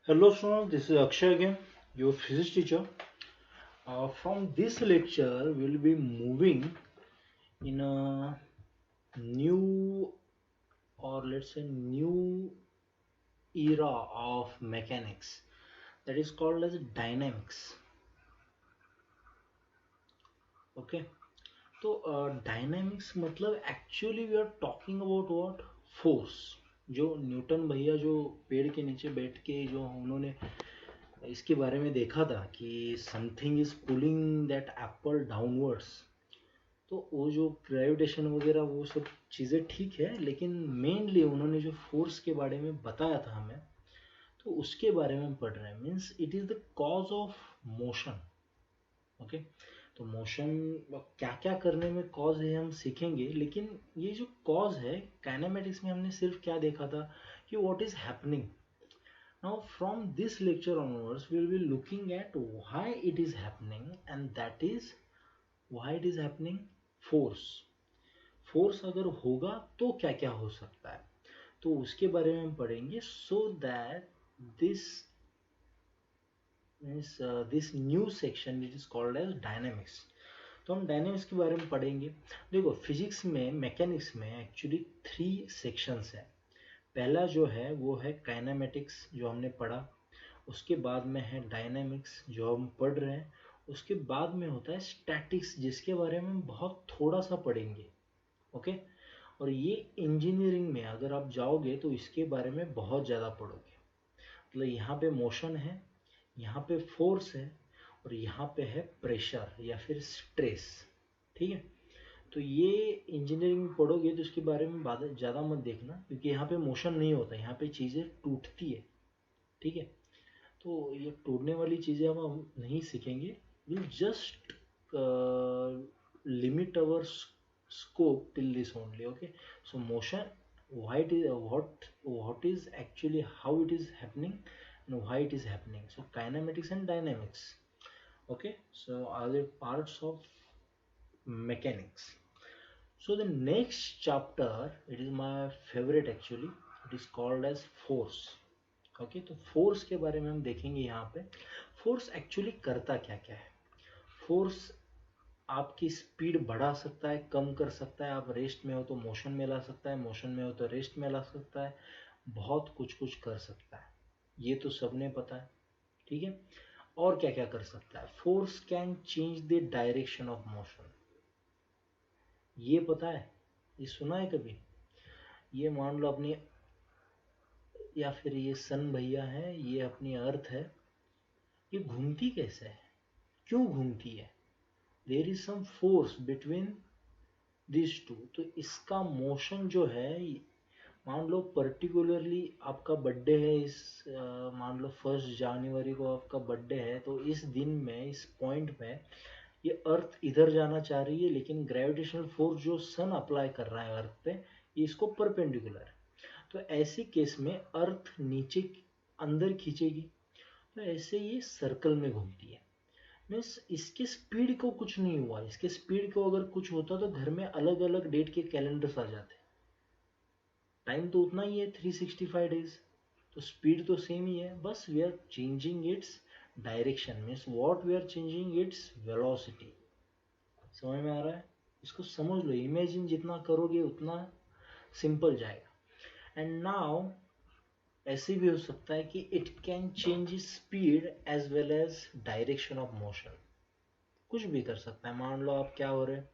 Hello students, this is Akshay again, your physics teacher. From this lecture, we'll be moving in a new or let's say new era of mechanics that is called as dynamics. Okay, तो dynamics मतलब actually we are talking about what force. जो Newton भैया जो पेड़ के नीचे बैठ के जो उन्होंने इसके बारे में देखा था कि something is pulling that Apple downwards. तो वो जो ग्रेविटेशन वगैरह वो सब चीज़ें ठीक है, लेकिन मेनली उन्होंने जो फोर्स के बारे में बताया था हमें, तो उसके बारे में हम पढ़ रहे हैं. Means it is the cause of motion. Okay, तो मोशन क्या क्या करने में कॉज है हम सीखेंगे, लेकिन ये जो कॉज है काइनेमेटिक्स में हमने सिर्फ क्या देखा था कि what is happening. Now from this lecture onwards we will be looking at why it is happening, and that is why it is happening. Force. Force अगर होगा तो क्या क्या हो सकता है, तो उसके बारे में हम पढ़ेंगे. So that this means this new section it is called as dynamics. तो हम डायनेमिक्स के बारे में पढ़ेंगे. देखो फिजिक्स में मैकेनिक्स में एक्चुअली थ्री सेक्शंस है. पहला जो है वो है काइनेमेटिक्स जो हमने पढ़ा. उसके बाद में है डायनेमिक्स जो हम पढ़ रहे हैं. उसके बाद में होता है स्टैटिक्स जिसके बारे में हम बहुत थोड़ा सा पढ़ेंगे. ओके, और ये इंजीनियरिंग में अगर आप जाओगे तो इसके बारे में बहुत ज़्यादा पढ़ोगे. मतलब यहाँ पे मोशन है, यहाँ पे फोर्स है, और यहाँ पे है प्रेशर या फिर स्ट्रेस. ठीक है, तो ये इंजीनियरिंग में पढ़ोगे तो इसके बारे में ज़्यादा मत देखना, क्योंकि यहाँ पे मोशन नहीं होता, यहाँ पे चीज़ें टूटती है. ठीक है, तो ये टूटने वाली चीज़ें हम नहीं सीखेंगे. Will just limit our scope till this only. Okay, so motion, why it is what is actually how it is happening and why it is happening. So kinematics and dynamics. Okay, so other parts of mechanics. So the next chapter, it is my favorite actually, it is called as force. Okay, तो force के बारे में हम देखेंगे यहाँ पे. Force actually करता क्या क्या है. फोर्स आपकी स्पीड बढ़ा सकता है, कम कर सकता है. आप रेस्ट में हो तो मोशन में ला सकता है, मोशन में हो तो रेस्ट में ला सकता है. बहुत कुछ कुछ कर सकता है, ये तो सबने पता है. ठीक है, और क्या क्या कर सकता है. Force can change the direction of motion. ये पता है, ये सुना है कभी. ये मान लो अपनी, या फिर ये सन भैया है, ये अपनी अर्थ है, ये घूमती कैसे है, क्यों घूमती है. There is some force between this two. तो इसका मोशन जो है, मान लो पर्टिकुलरली आपका बर्थडे है इस मान लो 1 जनवरी को आपका बर्थडे है, तो इस दिन में इस पॉइंट में ये अर्थ इधर जाना चाह रही है, लेकिन ग्रेविटेशनल फोर्स जो सन अप्लाई कर रहा है अर्थ पे, ये इसको परपेंडिकुलर है. तो ऐसे केस में अर्थ नीचे अंदर खींचेगी, तो ऐसे ये सर्कल में घूमती है. मीन्स इसके स्पीड को कुछ नहीं हुआ. इसके स्पीड को अगर कुछ होता तो घर में अलग अलग डेट के कैलेंडर्स आ जाते. टाइम तो उतना ही है, 365 डेज. तो स्पीड तो सेम ही है, बस we are changing its direction. Means what we are changing its velocity. समझ में आ रहा है. इसको समझ लो, इमेजिन जितना करोगे उतना सिंपल जाएगा. एंड नाउ ऐसे भी हो सकता है कि it can change speed as well as direction of motion. कुछ भी कर सकता है. मान लो आप क्या हो रहे हैं,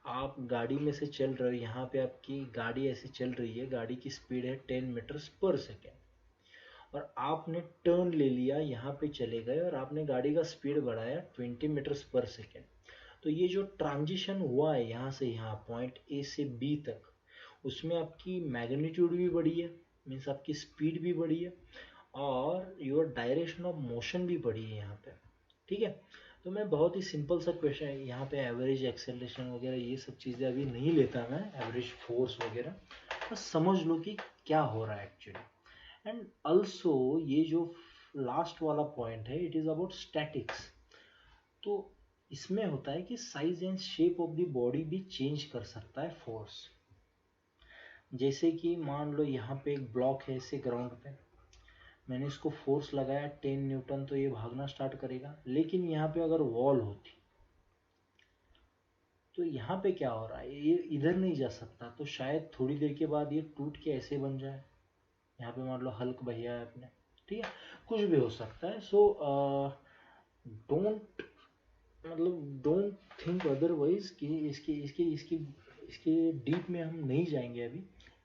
आप गाड़ी में से चल रहे हो, यहाँ पे आपकी गाड़ी ऐसे चल रही है, गाड़ी की स्पीड है 10 मीटर्स पर सेकेंड, और आपने टर्न ले लिया, यहाँ पे चले गए और आपने गाड़ी का स्पीड बढ़ाया 20 मीटर्स पर सेकेंड. तो ये जो ट्रांजिशन हुआ है यहाँ से यहाँ पॉइंट ए से बी तक, उसमें आपकी मैग्नीट्यूड भी बढ़ी है, मीन्स आपकी स्पीड भी बढ़ी है, और योर डायरेक्शन ऑफ मोशन भी बढ़ी है यहाँ पे. ठीक है, तो मैं बहुत ही सिंपल सा क्वेश्चन है यहाँ पे, एवरेज एक्सेलरेशन वगैरह ये सब चीज़ें अभी नहीं लेता मैं, एवरेज फोर्स वगैरह. बस समझ लो कि क्या हो रहा है एक्चुअली. एंड ऑल्सो ये जो लास्ट वाला पॉइंट है, इट इज़ अबाउट स्टैटिक्स. तो इसमें होता है कि size and shape of the body भी चेंज कर सकता है फोर्स. जैसे कि मान लो यहाँ पे एक ब्लॉक है ऐसे ग्राउंड पे, मैंने इसको फोर्स लगाया 10 न्यूटन, तो ये भागना स्टार्ट करेगा। लेकिन यहाँ पे अगर वॉल होती तो यहाँ पे क्या हो रहा है, ये इधर नहीं जा सकता, तो शायद थोड़ी देर के बाद ये टूट के ऐसे बन जाए। यहाँ पे मान लो हल्क भैया है अपने, ठीक है, कुछ भी हो सकता है। सो डोंट मतलब डोंट थिंक अदरवाइज कि इसकी इसकी इसकी इसके डीप में हम नहीं जाएंगे अभी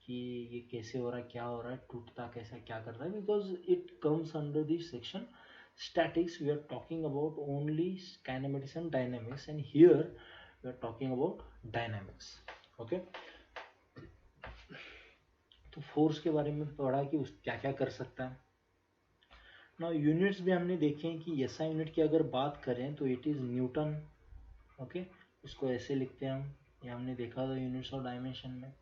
कि ये कैसे हो रहा है, क्या हो रहा है, टूटता कैसा, क्या करता है, because it comes under this section statics. We are talking about only kinematics and dynamics, and here we are talking about dynamics. Okay, तो फोर्स के बारे में पढ़ा कि उस क्या क्या कर सकता है ना। यूनिट्स भी हमने देखे हैं कि एसआई यूनिट की अगर बात करें तो इट इज़ न्यूटन। ओके, इसको ऐसे लिखते हैं हम, ये हमने देखा था यूनिट्स ऑफ डायमेंशन में।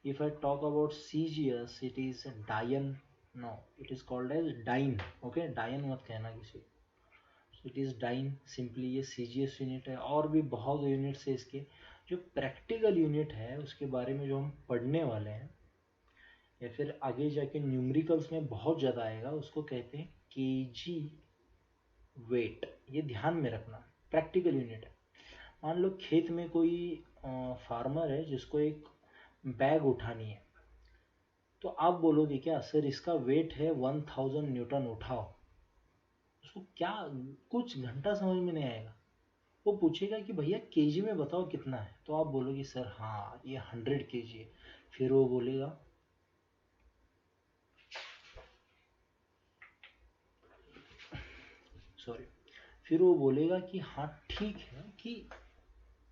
If I talk about CGS it is dyne, no it is called as dyne. Okay, डायन मत कहना किसी को, इट इज डाइन सिंपली। ये सीजीएस यूनिट है, और भी बहुत यूनिट्स है इसके। जो प्रैक्टिकल यूनिट है उसके बारे में जो हम पढ़ने वाले हैं या फिर आगे जाके न्यूमेरिकल्स में बहुत ज़्यादा आएगा, उसको कहते हैं केजी वेट। ये ध्यान में रखना, प्रैक्टिकल यूनिट है। मान लो खेत में कोई फार्मर है जिसको एक बैग उठानी है, तो आप बोलोगे क्या सर इसका वेट है 1000 न्यूटन, उठाओ। उसको क्या, कुछ घंटा समझ में नहीं आएगा। वो पूछेगा कि भैया केजी में बताओ कितना है, तो आप बोलोगे सर हाँ ये 100 केजी है। फिर वो बोलेगा सॉरी, फिर वो बोलेगा कि हाँ ठीक है कि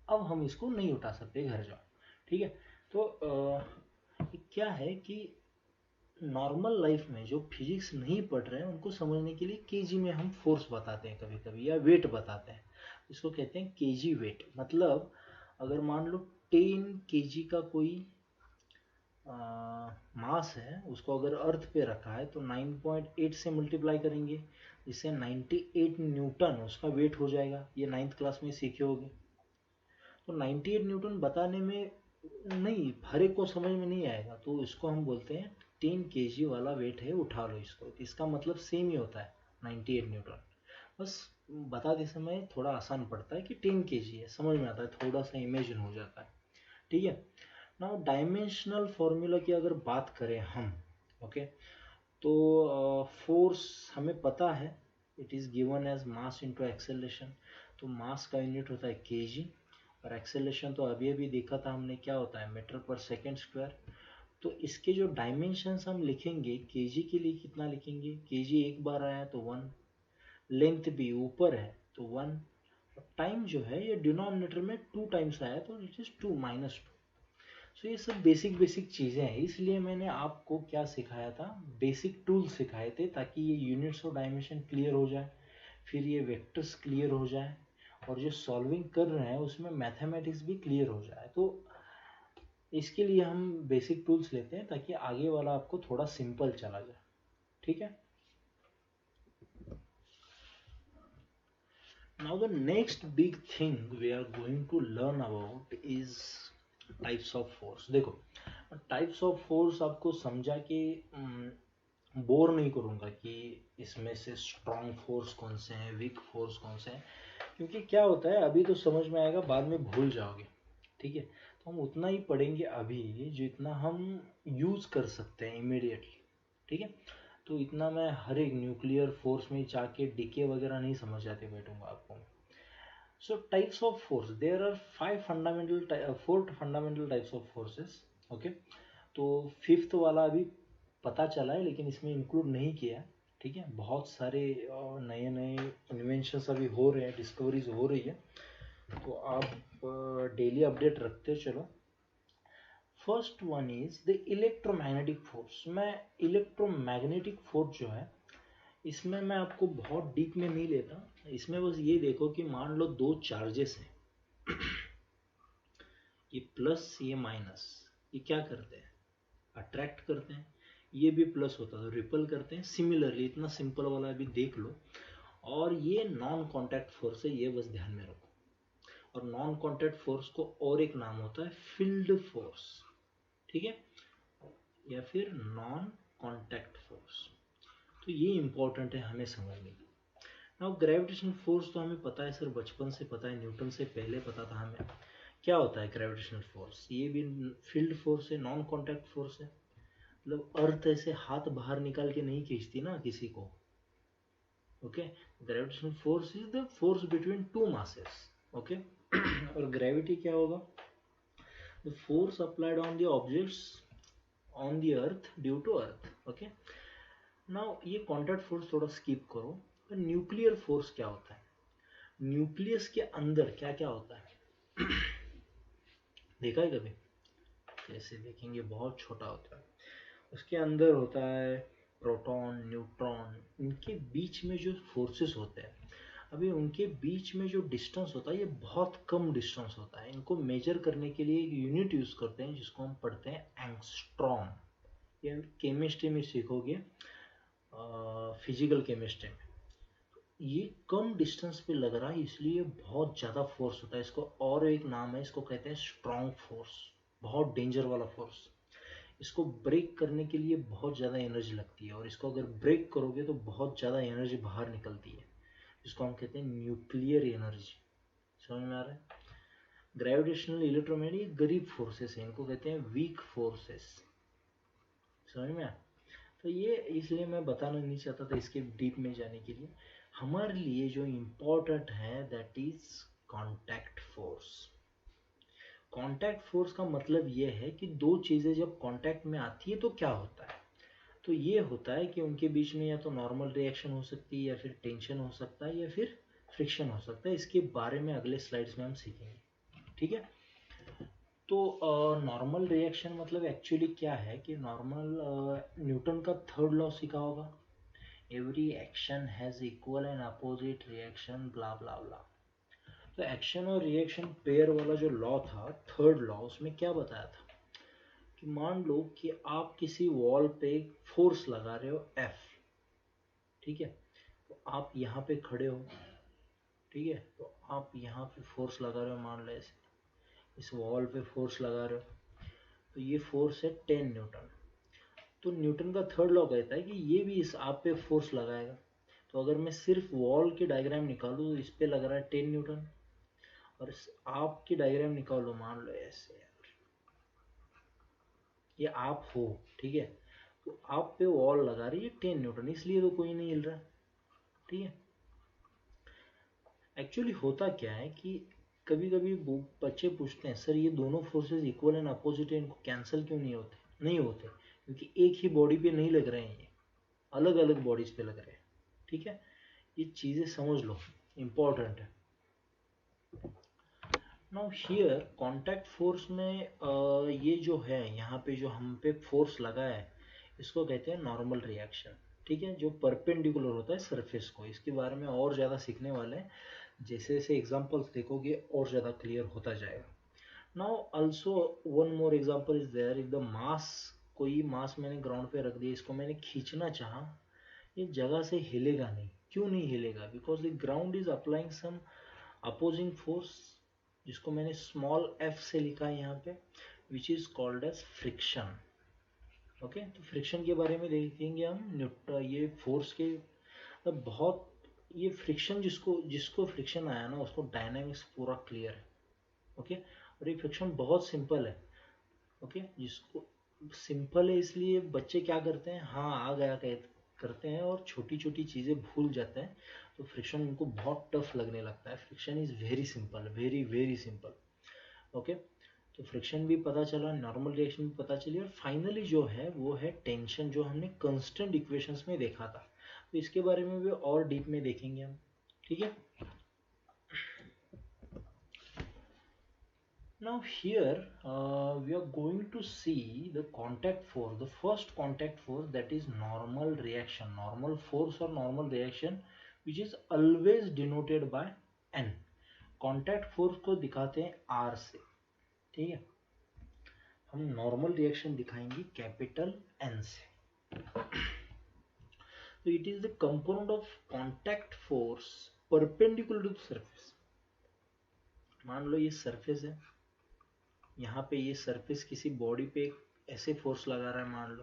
अब हम इसको नहीं उठा सकते, घर जाओ। ठीक है, तो क्या है कि नॉर्मल लाइफ में जो फिजिक्स नहीं पढ़ रहे हैं उनको समझने के लिए केजी में हम फोर्स बताते हैं कभी कभी, या वेट बताते हैं। इसको कहते हैं केजी वेट। मतलब अगर मान लो 10 केजी का कोई मास है, उसको अगर अर्थ पे रखा है तो 9.8 से मल्टीप्लाई करेंगे, जिससे 98 न्यूटन उसका वेट हो जाएगा। ये 9th क्लास में सीखे होगे। तो 98 न्यूटन बताने में नहीं, हर एक को समझ में नहीं आएगा, तो इसको हम बोलते हैं 10 केजी वाला वेट है, उठा लो इसको। इसका मतलब सेम ही होता है 98 न्यूटन। बस बताते समय थोड़ा आसान पड़ता है कि 10 केजी है, समझ में आता है, थोड़ा सा इमेजिन हो जाता है। ठीक है, नाउ डायमेंशनल फॉर्मूला की अगर बात करें हम, ओके, तो फोर्स हमें पता है, it is given as mass into acceleration. तो मास का यूनिट होता है केजी, और एक्सेलरेशन तो अभी अभी देखा था हमने क्या होता है, मीटर पर सेकेंड स्क्वायर। तो इसके जो डायमेंशंस हम लिखेंगे केजी के लिए कितना लिखेंगे, केजी एक बार आया तो 1, लेंथ भी ऊपर है तो 1, टाइम जो है ये डिनोमिनेटर में 2 टाइम्स आया तो इट इज 2 -2। सो ये सब बेसिक बेसिक चीज़ें हैं, इसलिए मैंने आपको क्या सिखाया था, बेसिक टूल्स सिखाए थे, ताकि ये यूनिट्स ऑफ डायमेंशन क्लियर हो जाए, फिर ये वेक्टर्स क्लियर हो जाए, और जो सॉल्विंग कर रहे हैं उसमें मैथमेटिक्स भी क्लियर हो जाए। तो इसके लिए हम बेसिक टूल्स लेते हैं ताकि आगे वाला आपको थोड़ा सिंपल चला जाए। ठीक है, now the next big thing we are going to learn about is types of force. देखो, टाइप्स ऑफ फोर्स आपको समझा के बोर नहीं करूंगा कि इसमें से स्ट्रॉन्ग फोर्स कौन से हैं, वीक फोर्स कौन से हैं, क्योंकि क्या होता है अभी तो समझ में आएगा, बाद में भूल जाओगे। ठीक है, तो हम उतना ही पढ़ेंगे अभी जितना हम यूज कर सकते हैं इमीडिएटली। ठीक है, तो इतना मैं हर एक न्यूक्लियर फोर्स में जाके डीके वगैरह नहीं समझ आते बैठूंगा आपको। So types of force, there are 4 fundamental types of forces. Okay, तो फिफ्थ वाला अभी पता चला है लेकिन इसमें इंक्लूड नहीं किया। ठीक है, बहुत सारे नए नए इन्वेंशंस अभी हो रहे हैं, डिस्कवरीज हो रही है, तो आप डेली अपडेट रखते चलो। First one is the electromagnetic force. मैं इलेक्ट्रोमैग्नेटिक फोर्स जो है, इसमें मैं आपको बहुत डीप में नहीं लेता। इसमें बस ये देखो कि मान लो दो चार्जेस हैं, ये प्लस ये माइनस, ये क्या करते हैं, अट्रैक्ट करते हैं। ये भी प्लस होता है तो रिपल करते हैं। सिमिलरली इतना सिंपल वाला भी देख लो। और ये नॉन कॉन्टैक्ट फोर्स है, ये बस ध्यान में रखो। और नॉन कॉन्टैक्ट फोर्स को और एक नाम होता है फील्ड फोर्स। ठीक है, या फिर नॉन कॉन्टैक्ट फोर्स। तो ये इंपॉर्टेंट है हमें समझने की। नाउ ग्रेविटेशनल फोर्स तो हमें पता है सर, बचपन से पता है, न्यूटन से पहले पता था हमें। क्या होता है ग्रेविटेशनल फोर्स? ये भी फील्ड फोर्स है, नॉन कॉन्टैक्ट फोर्स है। मतलब अर्थ ऐसे हाथ बाहर निकाल के नहीं खींचती ना किसी को। Okay, gravitational force is the force between two masses. Okay, और ग्रेविटी क्या होगा? The force applied on the objects on the earth due to earth. Okay, now ये कॉन्टैक्ट फोर्स थोड़ा स्किप करो। न्यूक्लियर फोर्स क्या होता है? न्यूक्लियस के अंदर क्या क्या होता है? देखा है कभी? जैसे देखेंगे बहुत छोटा होता है, उसके अंदर होता है प्रोटॉन, न्यूट्रॉन, इनके बीच में जो फोर्सेस होते हैं, अभी उनके बीच में जो डिस्टेंस होता है ये बहुत कम डिस्टेंस होता है। इनको मेजर करने के लिए एक यूनिट यूज करते हैं जिसको हम पढ़ते हैं एंगस्ट्रॉम। ये केमिस्ट्री में सीखोगे, फिजिकल केमिस्ट्री में। ये कम डिस्टेंस पे लग रहा है इसलिए बहुत ज़्यादा फोर्स होता है। इसको और एक नाम है, इसको कहते हैं स्ट्रॉन्ग फोर्स, बहुत डेंजर वाला फोर्स। इसको ब्रेक करने के लिए बहुत ज़्यादा एनर्जी लगती है, और इसको अगर ब्रेक करोगे तो बहुत ज़्यादा एनर्जी बाहर निकलती है। इसको हम कहते हैं न्यूक्लियर एनर्जी। समझ में आ रहा है? ग्रेविटेशनल, इलेक्ट्रोमैग्नेटिक गरीब फोर्सेस हैं, इनको कहते हैं वीक फोर्सेस। समझ में आया? तो ये इसलिए मैं बताना नहीं चाहता था इसके डीप में जाने के लिए। हमारे लिए जो इम्पोर्टेंट है that is contact force. Contact force का मतलब ये है कि दो चीज़ें जब कॉन्टैक्ट में आती है तो क्या होता है? तो ये होता है कि उनके बीच में या तो नॉर्मल रिएक्शन हो सकती है, या फिर टेंशन हो सकता है, या फिर फ्रिक्शन हो सकता है। इसके बारे में अगले स्लाइड्स में हम सीखेंगे, ठीक है? तो नॉर्मल रिएक्शन मतलब एक्चुअली क्या है कि नॉर्मल, न्यूटन का थर्ड लॉ सीखा होगा, every action has equal and opposite reaction, blah blah blah. तो एक्शन और रिएक्शन पेयर वाला जो लॉ था, थर्ड लॉ, उसमें क्या बताया था कि मान लो कि आप किसी वॉल पे फोर्स लगा रहे हो एफ, ठीक है? तो आप यहाँ पे खड़े हो, ठीक है? तो आप यहाँ पे फोर्स लगा रहे हो, मान लो ऐसे इस वॉल पे फोर्स लगा रहे हो, तो ये फोर्स है 10 न्यूटन। तो न्यूटन का थर्ड लॉ कहता है कि ये भी इस आप पे फोर्स लगाएगा। तो अगर मैं सिर्फ वॉल की डायग्राम निकालूँ तो इस पे लग रहा है 10 न्यूटन, और इस आप की डायग्राम निकालो, मान लो ऐसे, ये आप हो, ठीक है? तो आप पे वॉल लगा रही है 10 न्यूटन, इसलिए तो कोई नहीं हिल रहा, ठीक है? एक्चुअली होता क्या है कि कभी कभी बच्चे पूछते हैं, सर ये दोनों फोर्सेस इक्वल एंड अपोजिट है, इनको कैंसिल क्यों नहीं होते? नहीं होते, क्योंकि एक ही बॉडी पे नहीं लग रहे हैं, ये अलग अलग बॉडीज पे लग रहे हैं, ठीक है? ये चीज़ें समझ लो, इम्पोर्टेंट है। नाउ हियर कॉन्टैक्ट फोर्स में ये जो है यहाँ पे जो हम पे फोर्स लगा है, इसको कहते हैं नॉर्मल रिएक्शन, ठीक है? जो परपेंडिकुलर होता है सरफेस को। इसके बारे में और ज़्यादा सीखने वाले हैं, जैसे जैसे एग्जांपल्स देखोगे और ज़्यादा क्लियर होता जाएगा। Now also one more example is there, if the mass, कोई मास मैंने ग्राउंड पे रख दिया, इसको मैंने खींचना चाहा, ये जगह से हिलेगा नहीं। क्यों नहीं हिलेगा? Because the ground is applying some opposing force, जिसको मैंने स्मॉल एफ से लिखा है यहाँ पे, which is called as friction. Okay, तो फ्रिक्शन के बारे में देखेंगे हम। ये फोर्स के बहुत, ये फ्रिक्शन जिसको जिसको फ्रिक्शन आया ना उसको डायनामिक्स पूरा क्लियर है। ओके, और ये फ्रिक्शन बहुत सिंपल है। ओके, जिसको सिंपल है इसलिए बच्चे क्या करते हैं, हाँ आ गया करते हैं, और छोटी छोटी चीज़ें भूल जाते हैं। तो फ्रिक्शन उनको बहुत टफ लगने लगता है। Friction is very simple, very very simple. Okay, तो फ्रिक्शन भी पता चला, नॉर्मल रिएक्शन भी पता चली, और फाइनली जो है वो है टेंशन, जो हमने कंस्टेंट इक्वेशंस में देखा था। तो इसके बारे में भी और डीप में देखेंगे हम, ठीक है? Now here we are going to see the contact force, the first contact force, that is normal reaction, normal force or normal reaction, which is always denoted by N. Contact force को दिखाते हैं R से, ठीक है? हम normal reaction दिखाएंगे capital N से। तो it is the component of contact force perpendicular to the surface. मान लो ये surface है, यहाँ पे ये सरफेस किसी बॉडी पे ऐसे फोर्स लगा रहा है मान लो,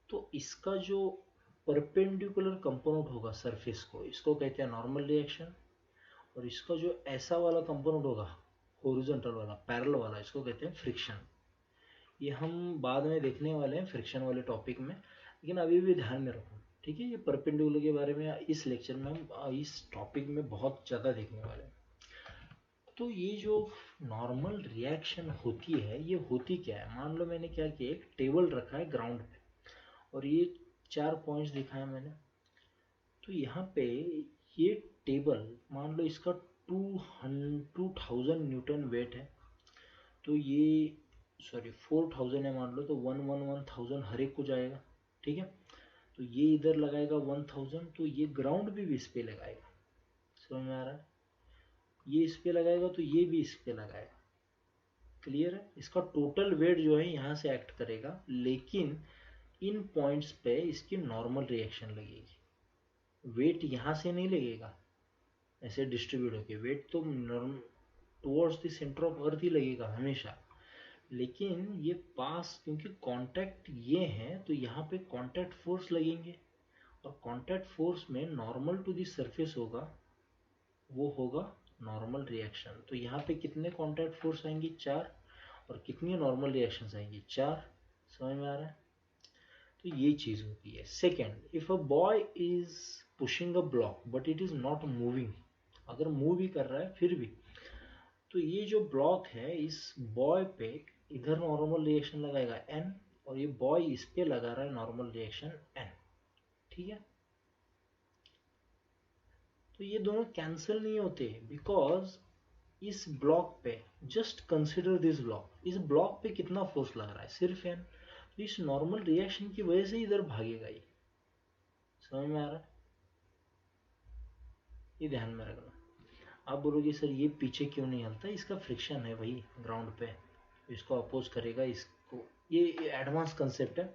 तो इसका जो परपेंडिकुलर कंपोनेंट होगा सरफेस को, इसको कहते हैं नॉर्मल रिएक्शन। और इसका जो ऐसा वाला कंपोनेंट होगा हॉरिजॉन्टल वाला, पैरेलल वाला, इसको कहते हैं फ्रिक्शन। ये हम बाद में देखने वाले हैं फ्रिक्शन वाले टॉपिक में, लेकिन अभी भी ध्यान में रखो, ठीक है। ये परपेंडिकुलर के बारे में इस लेक्चर में हम इस टॉपिक में बहुत ज़्यादा देखने वाले हैं। तो ये जो नॉर्मल रिएक्शन होती है, ये होती क्या है? मान लो मैंने क्या किया, एक टेबल रखा है ग्राउंड पे और ये 4 पॉइंट्स दिखाए मैंने। तो यहाँ पे ये टेबल मान लो इसका 2000 न्यूटन वेट है, तो ये सॉरी 4000 है मान लो, तो 1000 हर एक को जाएगा, ठीक है। तो ये इधर लगाएगा 1000, तो ये ग्राउंड भी इस पे लगाएगा, समझ में आ रहा है? ये इस पे लगाएगा तो ये भी इस पे लगाएगा, क्लियर है? इसका टोटल वेट जो है यहाँ से एक्ट करेगा, लेकिन इन पॉइंट्स पे इसकी नॉर्मल रिएक्शन लगेगी। वेट यहाँ से नहीं लगेगा ऐसे डिस्ट्रीब्यूट होके, वेट तो towards the centre of earth ही लगेगा हमेशा। लेकिन ये पास, क्योंकि कांटेक्ट ये है तो यहाँ पे कांटेक्ट फोर्स लगेंगे, और कांटेक्ट फोर्स में नॉर्मल टू द सरफेस होगा, वो होगा नॉर्मल रिएक्शन। तो यहाँ पे कितने कांटेक्ट फोर्स आएंगे? 4। और कितनी नॉर्मल रिएक्शंस आएंगी? 4। समझ में आ रहा है? तो ये चीज होती है। Second, if a boy is pushing a block but it is not moving, अगर मूव भी कर रहा है फिर भी, तो ये जो ब्लॉक है इस बॉय पे इधर नॉर्मल रिएक्शन लगाएगा n, और ये बॉय इस पे लगा रहा है नॉर्मल रिएक्शन n, ठीक है। तो ये दोनों कैंसिल नहीं होते, बिकॉज इस ब्लॉक पे, जस्ट कंसिडर दिस ब्लॉक, इस ब्लॉक पे कितना फोर्स लग रहा है? सिर्फ n। तो इस नॉर्मल रिएक्शन की वजह से इधर भागेगा ये, समझ में आ रहा है? ये ध्यान में रखना। आप बोलोगे सर ये पीछे क्यों नहीं हलता? इसका फ्रिक्शन है भाई ग्राउंड पे, इसको अपोज करेगा इसको। ये एडवांस कंसेप्ट है,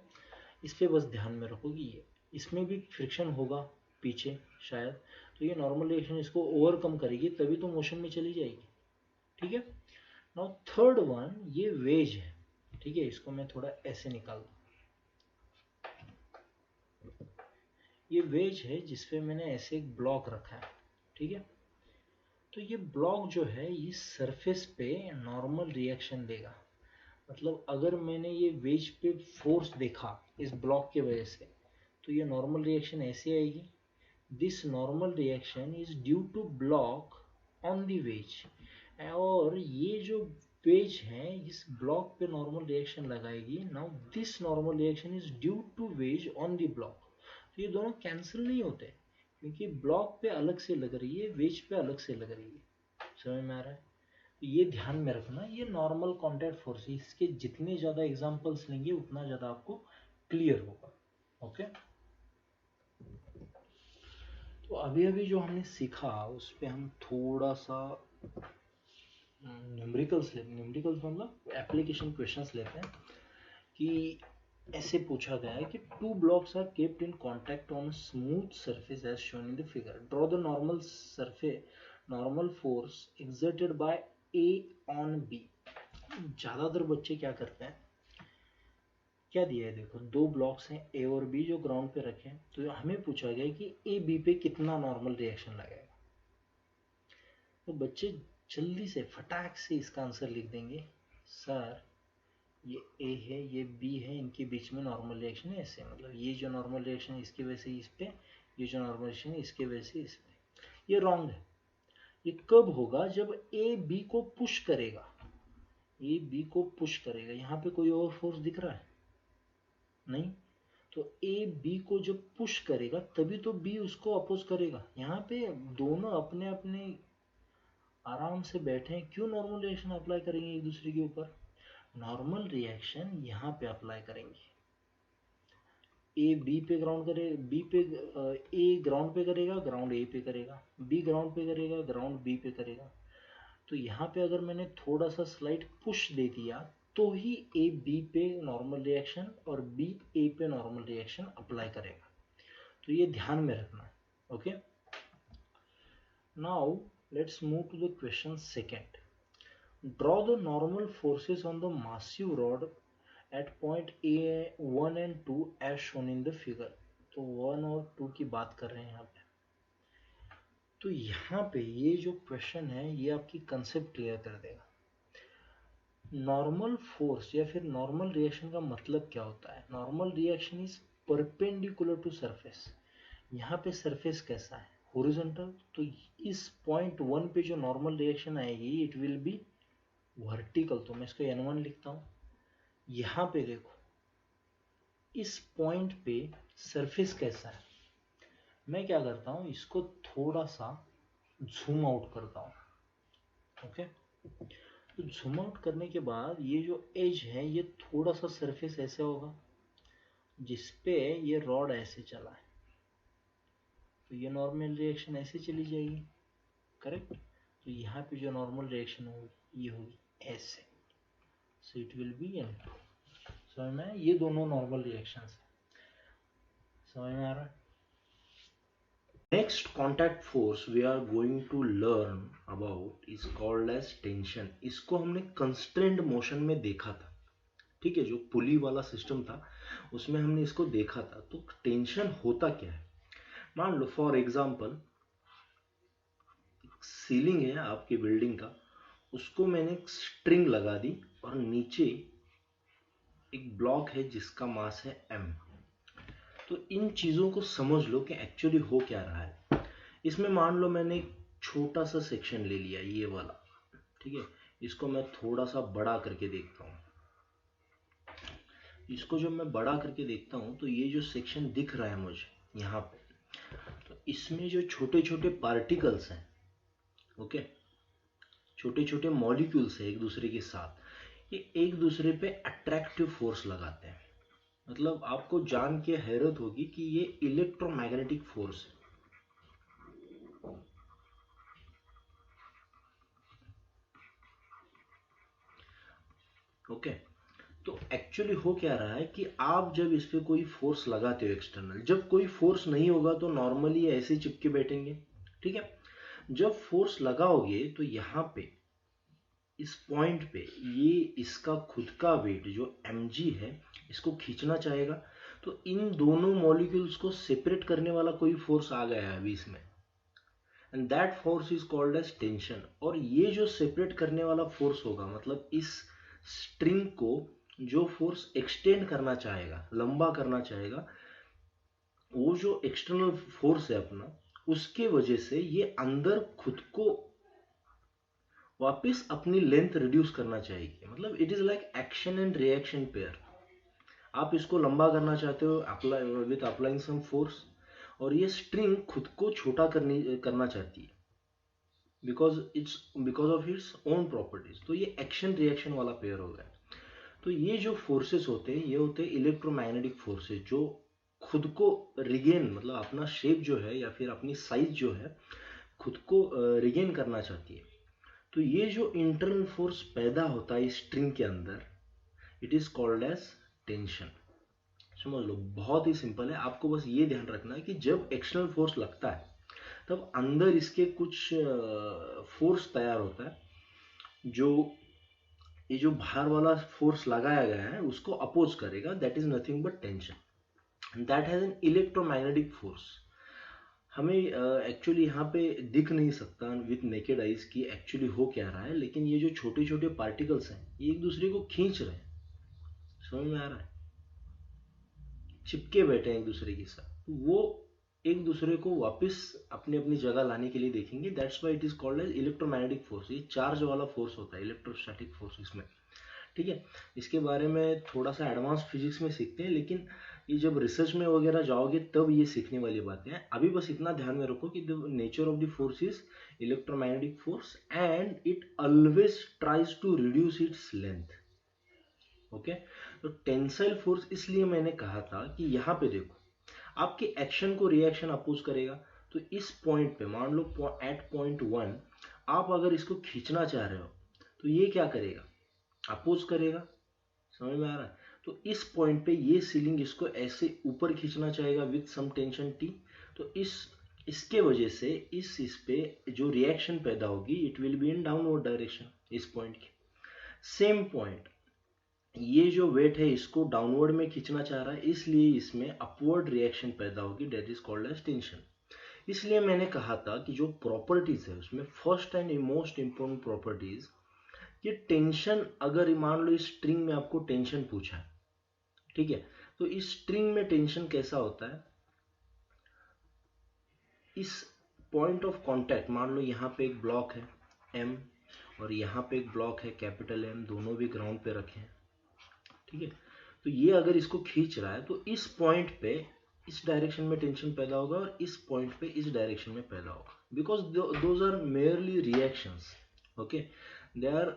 इस पे बस ध्यान में रखोगे। ये इसमें भी फ्रिक्शन होगा पीछे शायद, तो ये नॉर्मल रिएक्शन इसको ओवरकम करेगी, तभी तो मोशन में चली जाएगी, ठीक है। नाउ थर्ड वन, ये वेज है, ठीक है। इसको मैं थोड़ा ऐसे निकाल दूं, ये वेज है जिसपे मैंने ऐसे एक ब्लॉक रखा है, ठीक है। तो ये ब्लॉक जो है इस सरफेस पे नॉर्मल रिएक्शन देगा। मतलब अगर मैंने ये वेज पे फोर्स देखा इस ब्लॉक के वजह से, तो ये नॉर्मल रिएक्शन ऐसे आएगी। This normal reaction is due to block on the wedge, और ये जो वेज है इस ब्लॉक पे नॉर्मल रिएक्शन लगाएगी। Now this normal reaction is due to wedge on the block. तो ये दोनों कैंसिल नहीं होते, क्योंकि ब्लॉक पे अलग से लग रही है, वेज पे अलग से लग रही है, समझ में आ रहा है? तो ये ध्यान में रखना, ये नॉर्मल कॉन्टैक्ट फोर्स, इसके जितने ज्यादा एग्जांपल्स लेंगे उतना ज्यादा आपको क्लियर होगा, ओके। तो अभी अभी जो हमने सीखा उस पे हम थोड़ा सा न्यूमेरिकल्स मतलब एप्लीकेशन क्वेश्चंस लेते हैं। कि ऐसे पूछा गया है कि two blocks are kept in contact on smooth surface as shown in the figure, draw the normal surface, normal force exerted by A on B. ज्यादातर बच्चे क्या करते हैं, क्या दिया है देखो, दो ब्लॉक्स हैं ए और बी जो ग्राउंड पे रखे हैं, तो हमें पूछा गया कि ए बी पे कितना नॉर्मल रिएक्शन लगेगा। तो बच्चे जल्दी से फटाक से इसका आंसर लिख देंगे, सर ये ए है ये बी है, इनके बीच में नॉर्मल रिएक्शन है ऐसे, मतलब ये जो नॉर्मल रिएक्शन है इसकी वजह से इस पे, ये जो नॉर्मल रिएक्शन है इसके वजह से इस पे। ये रॉन्ग है। ये कब होगा? जब ए बी को पुश करेगा, ए बी को पुश करेगा। यहाँ पे कोई और फोर्स दिख रहा है? नहीं। तो ए बी को जब पुश करेगा तभी तो बी उसको अपोज करेगा। यहाँ पे दोनों अपने अपने आराम से बैठे हैं, क्यों नॉर्मल रिएक्शन अप्लाई करेंगे एक दूसरे के ऊपर? नॉर्मल रिएक्शन यहाँ पे अप्लाई करेंगे। ए बी पे ग्राउंड करे, बी पे ए ग्राउंड पे करेगा, ग्राउंड ए पे करेगा, बी ग्राउंड पे करेगा, ग्राउंड बी पे करेगा। तो यहाँ पे अगर मैंने थोड़ा सा स्लाइट पुश दे दिया तो ही ए बी पे नॉर्मल रिएक्शन और बी ए पे नॉर्मल रिएक्शन अप्लाई करेगा। तो ये ध्यान में रखना, okay. Now let's move to the question second. Draw the normal forces on the massive rod at point A1 and 2 as shown in the figure। तो 1 और 2 की बात कर रहे हैं यहाँ पे। तो यहाँ पे ये जो क्वेश्चन है ये आपकी कंसेप्ट क्लियर कर देगा। नॉर्मल फोर्स या फिर नॉर्मल रिएक्शन का मतलब क्या होता है? Normal reaction is perpendicular to surface. यहाँ पे सरफेस कैसा है? हॉरिजॉन्टल। तो इस पॉइंट 1 पे जो नॉर्मल रिएक्शन आएगी इट विल बी वर्टिकल। तो मैं इसको n1 लिखता हूँ। यहाँ पे देखो इस पॉइंट पे सरफेस कैसा है, मैं क्या करता हूँ इसको थोड़ा सा जूम आउट करता हूँ। ओके, तो जूम आउट करने के बाद ये जो एज है ये थोड़ा सा सरफेस ऐसे होगा जिसपे ये रॉड ऐसे चला है, तो ये नॉर्मल रिएक्शन ऐसे चली जाएगी, करेक्ट। तो यहाँ पे जो नॉर्मल रिएक्शन होगी ये होगी ऐसे, so it will be N2। समझ में? ये दोनों नॉर्मल रिएक्शंस है। समझ में आ रहा है? Next contact force we are going to learn about is called as tension. इसको हमने कंस्ट्रेंड मोशन में देखा था, ठीक है, जो पुली वाला सिस्टम था उसमें हमने इसको देखा था। तो टेंशन होता क्या है? मान लो फॉर एग्जांपल सीलिंग है आपकी बिल्डिंग का, उसको मैंने एक स्ट्रिंग लगा दी और नीचे एक ब्लॉक है जिसका मास है m। तो इन चीजों को समझ लो कि एक्चुअली हो क्या रहा है। इसमें मान लो मैंने एक छोटा सा सेक्शन ले लिया ये वाला, ठीक है, इसको मैं थोड़ा सा बड़ा करके देखता हूँ। इसको जब मैं बड़ा करके देखता हूँ तो ये जो सेक्शन दिख रहा है मुझे यहाँ पे, तो इसमें जो छोटे छोटे पार्टिकल्स हैं, ओके, छोटे छोटे मॉलिक्यूल्स है एक दूसरे के साथ, ये एक दूसरे पे अट्रैक्टिव फोर्स लगाते हैं। मतलब आपको जान के हैरत होगी कि ये इलेक्ट्रोमैग्नेटिक फोर्स है। ओके, तो एक्चुअली हो क्या रहा है कि आप जब इस पे कोई फोर्स लगाते हो एक्सटर्नल, जब कोई फोर्स नहीं होगा तो नॉर्मली ऐसे चिपके बैठेंगे, ठीक है। जब फोर्स लगाओगे तो यहाँ पे इस पॉइंट पे ये इसका खुद का वेट जो mg है इसको खींचना चाहेगा, तो इन दोनों मॉलिक्यूल्स को सेपरेट करने वाला कोई फोर्स आ गया है अभी इसमें, and that force is called as tension. और ये जो सेपरेट करने वाला फोर्स होगा, मतलब इस स्ट्रिंग को जो फोर्स एक्सटेंड करना चाहेगा, लंबा करना चाहेगा, वो जो एक्सटर्नल फोर्स है अपना, उसके वजह से ये अंदर खुद को वापस अपनी लेंथ रिड्यूस करना चाहिए। मतलब it is like action and reaction pair. आप इसको लंबा करना चाहते हो apply with applying some force, और ये स्ट्रिंग खुद को छोटा करना चाहती है because of its own properties. तो ये एक्शन रिएक्शन वाला पेयर हो गया। तो ये जो फोर्सेस होते हैं ये होते हैं इलेक्ट्रोमैग्नेटिक फोर्सेस, जो खुद को रिगेन, मतलब अपना शेप जो है या फिर अपनी साइज जो है खुद को रिगेन करना चाहती है। तो ये जो इंटरनल फोर्स पैदा होता है इस स्ट्रिंग के अंदर, it is called as tension. समझ लो, बहुत ही सिंपल है। आपको बस ये ध्यान रखना है कि जब एक्सटर्नल फोर्स लगता है तब अंदर इसके कुछ फोर्स तैयार होता है जो ये जो बाहर वाला फोर्स लगाया गया है उसको अपोज करेगा। That is nothing but tension, that has an electromagnetic force. हमें एक्चुअली यहाँ पे दिख नहीं सकता विथ नेकेड आइज कि एक्चुअली हो क्या रहा है, लेकिन ये जो छोटे छोटे पार्टिकल्स हैं ये एक दूसरे को खींच रहे हैं। समझ में आ रहा है? चिपके बैठे हैं एक दूसरे के साथ, वो एक दूसरे को वापस अपनी अपनी जगह लाने के लिए देखेंगे। That's why it is called as electromagnetic force. ये चार्ज वाला फोर्स होता है, इलेक्ट्रोस्टैटिक फोर्स इसमें, ठीक है। इसके बारे में थोड़ा सा एडवांस फिजिक्स में सीखते हैं, लेकिन ये जब रिसर्च में वगैरह जाओगे तब ये सीखने वाली बातें हैं। अभी बस इतना ध्यान में रखो कि the nature of the force is electromagnetic force and it always tries to reduce its length. Okay, तो टेंसाइल फोर्स इसलिए मैंने कहा था कि यहाँ पे देखो आपके एक्शन को रिएक्शन अपोज करेगा। तो इस पॉइंट पे मान लो एट पॉइंट 1 आप अगर इसको खींचना चाह रहे हो तो ये क्या करेगा? अपोज करेगा। समझ में आ रहा है? तो इस पॉइंट पे ये सीलिंग इसको ऐसे ऊपर खींचना चाहेगा विथ सम टेंशन टी। तो इसके वजह से इस पे जो रिएक्शन पैदा होगी it will be in downward direction इस पॉइंट के। सेम पॉइंट ये जो वेट है इसको डाउनवर्ड में खींचना चाह रहा है, इसलिए इसमें अपवर्ड रिएक्शन पैदा होगी, that is called as tension. इसलिए मैंने कहा था कि जो प्रॉपर्टीज है उसमें first and most important properties, ये टेंशन, अगर मान लो इस स्ट्रिंग में आपको टेंशन पूछा है, ठीक है, तो इस स्ट्रिंग में टेंशन कैसा होता है, इस पॉइंट ऑफ कांटेक्ट, मान लो यहाँ पे एक ब्लॉक है एम और यहाँ पे एक ब्लॉक है कैपिटल एम, दोनों भी ग्राउंड पे रखे हैं, ठीक है, तो ये अगर इसको खींच रहा है तो इस पॉइंट पे इस डायरेक्शन में टेंशन पैदा होगा और इस पॉइंट पे इस डायरेक्शन में पैदा होगा, because those are merely reactions, okay, they are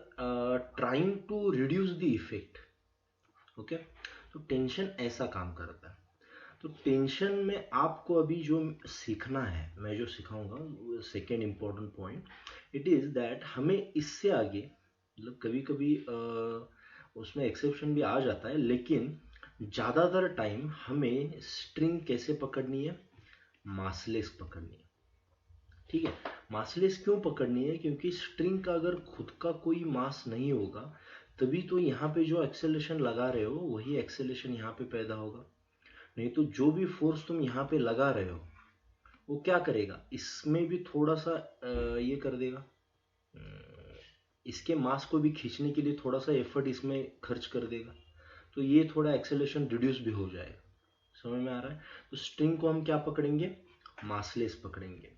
trying to reduce the effect, okay. तो टेंशन ऐसा काम करता है। तो टेंशन में आपको अभी जो सीखना है, मैं जो सिखाऊंगा second important point, it is that हमें इससे आगे, मतलब कभी कभी उसमें एक्सेप्शन भी आ जाता है, लेकिन ज़्यादातर टाइम हमें स्ट्रिंग कैसे पकड़नी है, मासलेस पकड़नी है, ठीक है। मासलेस क्यों पकड़नी है, क्योंकि स्ट्रिंग का अगर खुद का कोई मास नहीं होगा तभी तो यहाँ पे जो एक्सेलेरेशन लगा रहे हो वही एक्सेलेरेशन यहाँ पे पैदा होगा, नहीं तो जो भी फोर्स तुम यहाँ पे लगा रहे हो वो क्या करेगा, इसमें भी थोड़ा सा ये कर देगा, इसके मास को भी खींचने के लिए थोड़ा सा एफर्ट इसमें खर्च कर देगा, तो ये थोड़ा एक्सेलेरेशन रिड्यूस भी हो जाएगा, समझ में आ रहा है। तो स्ट्रिंग को हम क्या पकड़ेंगे, मासलेस पकड़ेंगे।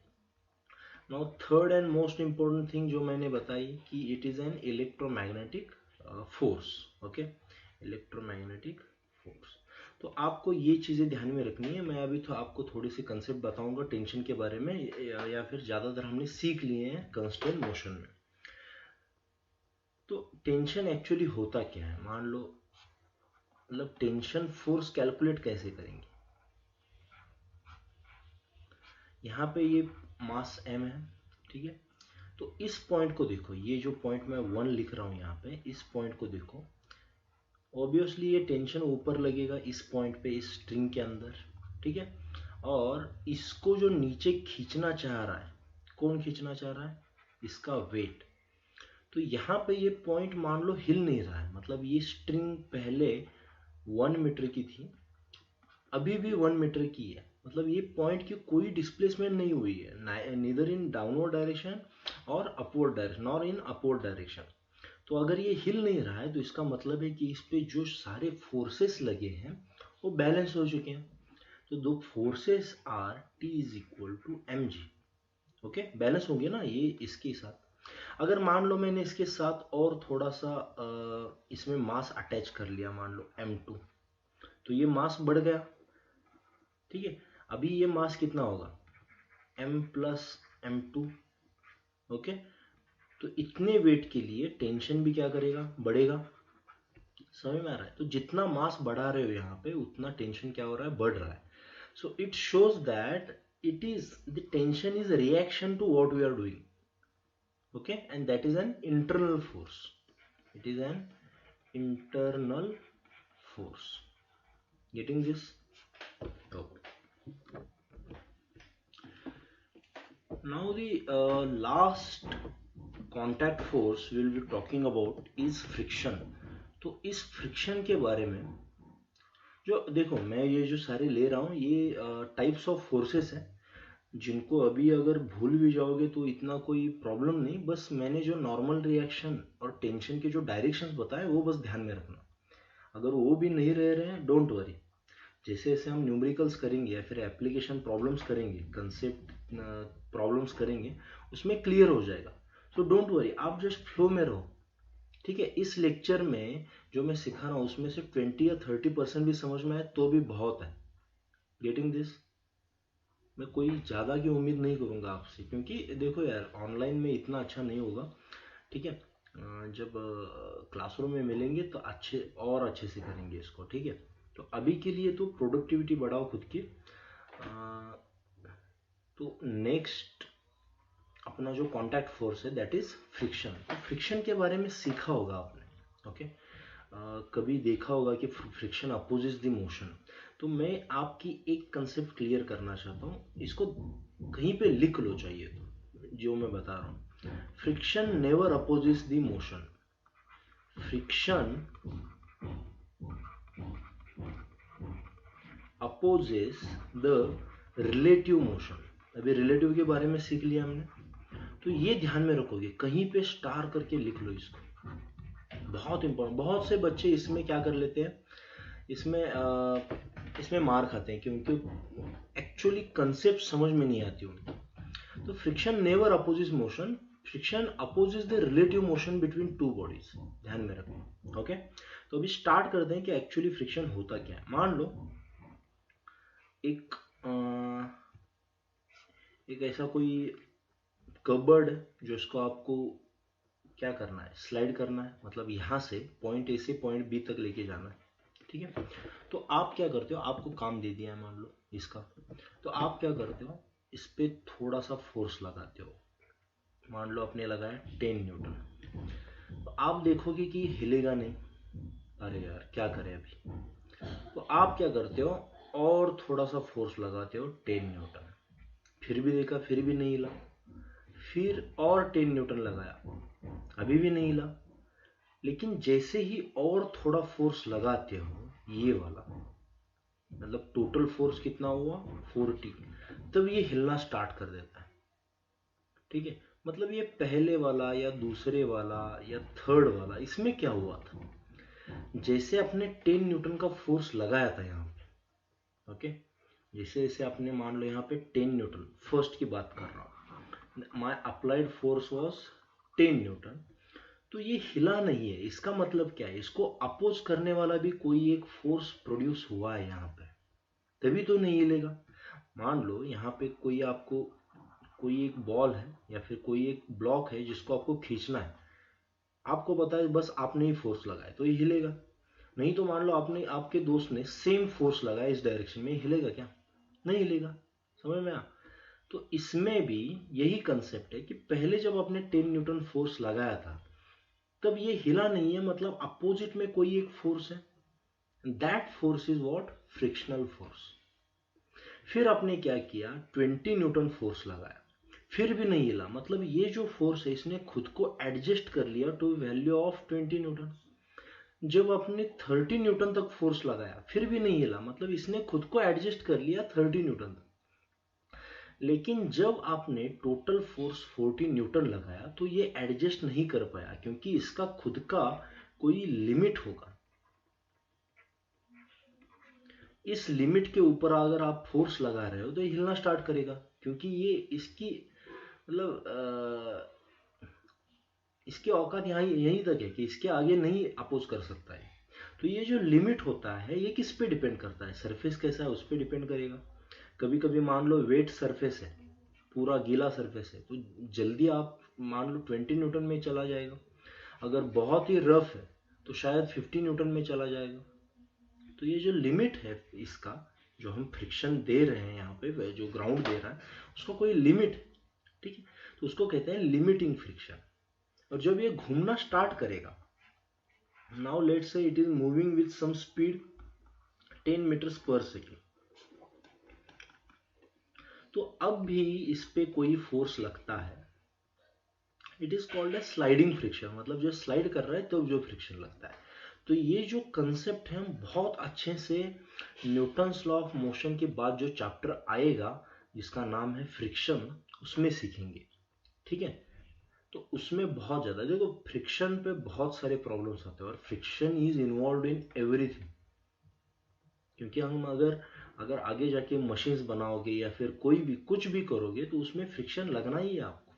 Now third and most important thing जो मैंने बताई कि it is an electromagnetic force, okay, electromagnetic force. तो आपको ये चीज़ें ध्यान में रखनी है। मैं अभी तो आपको थोड़ी सी कंसेप्ट बताऊंगा टेंशन के बारे में, या फिर ज़्यादातर हमने सीख लिए हैं कांस्टेंट मोशन में। तो टेंशन एक्चुअली होता क्या है, मान लो, मतलब टेंशन फोर्स कैलकुलेट कैसे करेंगे, यहाँ पे ये मास m है, ठीक है, तो इस पॉइंट को देखो, ये जो पॉइंट मैं 1 लिख रहा हूँ यहाँ पे, इस पॉइंट को देखो, ऑब्वियसली ये टेंशन ऊपर लगेगा इस पॉइंट पे, इस स्ट्रिंग के अंदर, ठीक है, और इसको जो नीचे खींचना चाह रहा है, कौन खींचना चाह रहा है, इसका वेट। तो यहाँ पे ये पॉइंट मान लो हिल नहीं रहा है, मतलब ये स्ट्रिंग पहले 1 मीटर की थी, अभी भी 1 मीटर की है, मतलब ये पॉइंट की कोई डिस्प्लेसमेंट नहीं हुई है, नीदर इन डाउनवर्ड डायरेक्शन और अपवर्ड डायरेक्शन और इन अपवर्ड डायरेक्शन। तो अगर ये हिल नहीं रहा है तो इसका मतलब है कि इस पे जो सारे फोर्सेस लगे हैं वो बैलेंस हो चुके हैं। तो दो forces are T is equal to M G, okay, balance होंगे ना ये इसके साथ। अगर मान लो मैंने इसके साथ और थोड़ा सा इसमें मास अटैच कर लिया, मान लो m2, तो ये मास बढ़ गया, ठीक है, अभी ये मास कितना होगा, m प्लस m2, ओके। तो इतने वेट के लिए टेंशन भी क्या करेगा, बढ़ेगा, समझ में आ रहा है। तो जितना मास बढ़ा रहे हो यहाँ पे उतना टेंशन क्या हो रहा है, बढ़ रहा है। So it shows that it is the tension is reaction to what we are doing, okay, and that is an internal force, it is an internal force, getting this, okay. Now the last contact force we will be talking about is friction। तो इस friction के बारे में, जो देखो मैं ये जो सारे ले रहा हूँ ये टाइप्स ऑफ फोर्सेस है, जिनको अभी अगर भूल भी जाओगे तो इतना कोई प्रॉब्लम नहीं, बस मैंने जो नॉर्मल रिएक्शन और टेंशन के जो डायरेक्शंस बताए वो बस ध्यान में रखना। अगर वो भी नहीं रह रहे हैं, डोंट वरी, जैसे जैसे हम न्यूमेरिकल्स करेंगे या फिर एप्लीकेशन प्रॉब्लम्स करेंगे, कंसेप्ट प्रॉब्लम्स करेंगे, उसमें क्लियर हो जाएगा। सो डोंट वरी, आप जस्ट फ्लो में रहो, ठीक है। इस लेक्चर में जो मैं सिखा रहा हूँ उसमें से 20 या 30% भी समझ में आए तो भी बहुत है, गेटिंग दिस। मैं कोई ज़्यादा की उम्मीद नहीं करूँगा आपसे, क्योंकि देखो यार ऑनलाइन में इतना अच्छा नहीं होगा, ठीक है। जब क्लासरूम में मिलेंगे तो अच्छे और अच्छे से करेंगे इसको, ठीक है। तो अभी के लिए तो प्रोडक्टिविटी बढ़ाओ खुद की। तो नेक्स्ट अपना जो कांटेक्ट फोर्स है दैट इज फ्रिक्शन। तो फ्रिक्शन के बारे में सीखा होगा आपने, ओके। कभी देखा होगा कि फ्रिक्शन अपोजिस द मोशन। तो मैं आपकी एक कंसेप्ट क्लियर करना चाहता हूँ, इसको कहीं पे लिख लो चाहिए तो, जो मैं बता रहा हूँ, friction never opposes the motion, friction opposes the relative motion. अभी रिलेटिव के बारे में सीख लिया हमने, तो ये ध्यान में रखोगे, कहीं पे स्टार करके लिख लो इसको, बहुत इंपॉर्टेंट। बहुत से बच्चे इसमें क्या कर लेते हैं, इसमें मार खाते हैं क्योंकि एक्चुअली कंसेप्ट समझ में नहीं आती उनको। तो friction never opposes motion, friction opposes the relative motion between two bodies, ध्यान में रखो। ओके, तो अभी स्टार्ट करते हैं कि एक्चुअली फ्रिक्शन होता क्या है। मान लो एक ऐसा कोई कबर्ड जो इसको आपको क्या करना है, स्लाइड करना है, मतलब यहाँ से पॉइंट ए से पॉइंट बी तक लेके जाना है, ठीक है। तो आप क्या करते हो, आपको काम दे दिया है मान लो इसका, तो आप क्या करते हो, इस पे थोड़ा सा फोर्स लगाते हो। मान लो आपने लगाया 10 न्यूटन, तो आप देखोगे कि हिलेगा नहीं, अरे यार क्या करें अभी, तो आप क्या करते हो, और थोड़ा सा फोर्स लगाते हो 10 न्यूटन, फिर भी देखा फिर भी नहीं हिला, फिर और 10 न्यूटन लगाया, अभी भी नहीं हिला। लेकिन जैसे ही और थोड़ा फोर्स लगाते हो, ये वाला मतलब टोटल फोर्स कितना हुआ 40, तब ये हिलना स्टार्ट कर देता है, ठीक है। मतलब ये पहले वाला या दूसरे वाला या थर्ड वाला, इसमें क्या हुआ था, जैसे आपने 10 न्यूटन का फोर्स लगाया था यहाँ पे, ओके, जैसे जैसे आपने मान लो यहाँ पे 10 न्यूटन, फर्स्ट की बात कर रहा हूँ, माई अप्लाइड फोर्स वॉज 10 न्यूटन, तो ये हिला नहीं है। इसका मतलब क्या है, इसको अपोज करने वाला भी कोई एक फोर्स प्रोड्यूस हुआ है यहाँ पे, तभी तो नहीं हिलेगा। मान लो यहाँ पे कोई एक बॉल है या फिर कोई एक ब्लॉक है जिसको आपको खींचना है, आपको पता है बस आपने ही फोर्स लगाया तो ये हिलेगा। नहीं तो मान लो आपके दोस्त ने सेम फोर्स लगाया इस डायरेक्शन में, हिलेगा क्या, नहीं हिलेगा। समझ में आ, तो इसमें भी यही कंसेप्ट है कि पहले जब आपने 10 न्यूटन फोर्स लगाया था तब ये हिला नहीं है, मतलब अपोजिट में कोई एक फोर्स है, that force is what, frictional force. फिर आपने क्या किया, 20 न्यूटन फोर्स लगाया, फिर भी नहीं हिला, मतलब ये जो फोर्स है इसने खुद को एडजस्ट कर लिया टू वैल्यू ऑफ 20 न्यूटन। जब आपने 30 न्यूटन तक फोर्स लगाया फिर भी नहीं हिला, मतलब इसने खुद को एडजस्ट कर लिया 30 न्यूटन तक। लेकिन जब आपने टोटल फोर्स 40 न्यूटन लगाया तो ये एडजस्ट नहीं कर पाया, क्योंकि इसका खुद का कोई लिमिट होगा। इस लिमिट के ऊपर अगर आप फोर्स लगा रहे हो तो ये हिलना स्टार्ट करेगा, क्योंकि ये इसकी मतलब इसकी औकात यहाँ यहीं तक है कि इसके आगे नहीं अपोज कर सकता है। तो ये जो लिमिट होता है ये किस पे डिपेंड करता है, सरफेस कैसा है उस पर डिपेंड करेगा। कभी कभी मान लो वेट सरफेस है, पूरा गीला सरफेस है, तो जल्दी आप मान लो 20 न्यूटन में चला जाएगा। अगर बहुत ही रफ है तो शायद 50 न्यूटन में चला जाएगा। तो ये जो लिमिट है इसका, जो हम फ्रिक्शन दे रहे हैं यहाँ पे, जो ग्राउंड दे रहा है उसको कोई लिमिट है, ठीक है, तो उसको कहते हैं लिमिटिंग फ्रिक्शन। और जब ये घूमना स्टार्ट करेगा, now let's say it is moving with some speed 10 metres per second, तो अब भी इस पे कोई फोर्स लगता है, it is called a sliding friction, मतलब जो स्लाइड कर रहा है तो जो फ्रिक्शन लगता है। तो ये जो कंसेप्ट है हम बहुत अच्छे से न्यूटन्स लॉ ऑफ मोशन के बाद जो चैप्टर आएगा जिसका नाम है फ्रिक्शन, उसमें सीखेंगे, ठीक है। तो उसमें बहुत ज़्यादा देखो, फ्रिक्शन पे बहुत सारे प्रॉब्लम्स आते हैं और friction is involve in everything, क्योंकि हम अगर आगे जाके मशीन्स बनाओगे या फिर कोई भी कुछ भी करोगे तो उसमें फ्रिक्शन लगना ही है आपको।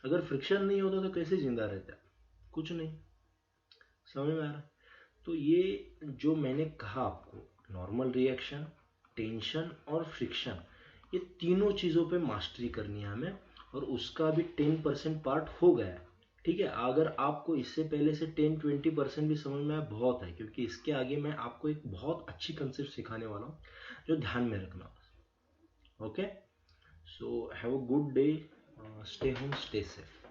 अगर फ्रिक्शन नहीं होता तो कैसे जिंदा रहता, कुछ नहीं। समझ में आ रहा है। तो ये जो मैंने कहा आपको, नॉर्मल रिएक्शन, टेंशन और फ्रिक्शन, ये तीनों चीज़ों पे मास्टरी करनी है हमें, और उसका भी 10% पार्ट हो गया है, ठीक है। अगर आपको इससे पहले से 10-20% भी समझ में आया बहुत है, क्योंकि इसके आगे मैं आपको एक बहुत अच्छी कंसेप्ट सिखाने वाला हूँ जो ध्यान में रखना। Okay, so have a good day, stay home, stay safe.